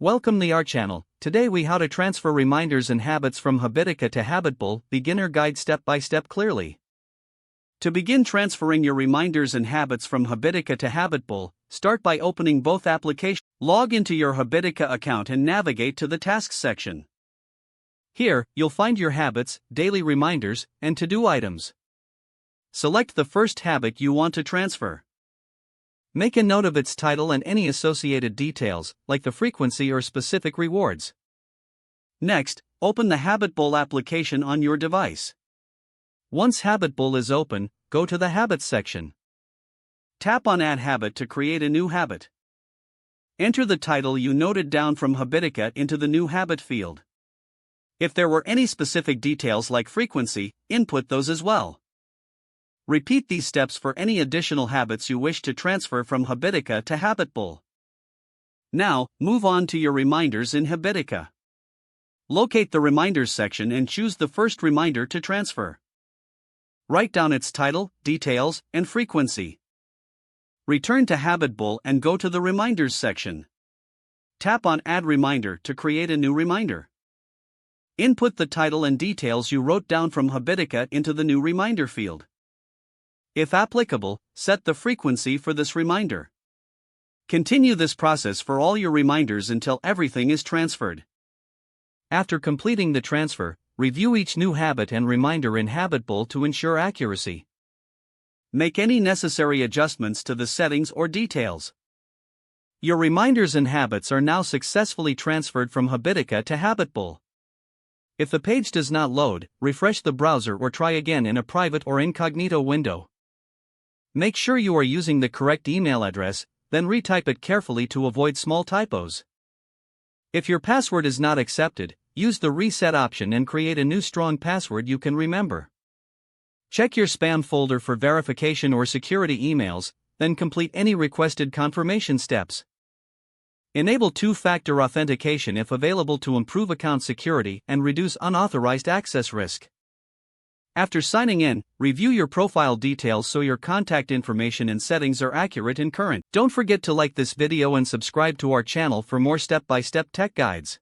Welcome to our channel. Today we how to transfer reminders and habits from Habitica to HabitBull, beginner guide step by step clearly. To begin transferring your reminders and habits from Habitica to HabitBull, start by opening both applications. Log into your Habitica account and navigate to the Tasks section. Here, you'll find your habits, daily reminders, and to-do items. Select the first habit you want to transfer. Make a note of its title and any associated details, like the frequency or specific rewards. Next, open the HabitBull application on your device. Once HabitBull is open, go to the Habits section. Tap on Add Habit to create a new habit. Enter the title you noted down from Habitica into the new habit field. If there were any specific details like frequency, input those as well. Repeat these steps for any additional habits you wish to transfer from Habitica to HabitBull. Now, move on to your reminders in Habitica. Locate the Reminders section and choose the first reminder to transfer. Write down its title, details, and frequency. Return to HabitBull and go to the Reminders section. Tap on Add Reminder to create a new reminder. Input the title and details you wrote down from Habitica into the new reminder field. If applicable, set the frequency for this reminder. Continue this process for all your reminders until everything is transferred. After completing the transfer, review each new habit and reminder in HabitBull to ensure accuracy. Make any necessary adjustments to the settings or details. Your reminders and habits are now successfully transferred from Habitica to HabitBull. If the page does not load, refresh the browser or try again in a private or incognito window. Make sure you are using the correct email address, then retype it carefully to avoid small typos. If your password is not accepted, use the reset option and create a new strong password you can remember. Check your spam folder for verification or security emails, then complete any requested confirmation steps. Enable two-factor authentication if available to improve account security and reduce unauthorized access risk. After signing in, review your profile details so your contact information and settings are accurate and current. Don't forget to like this video and subscribe to our channel for more step-by-step tech guides.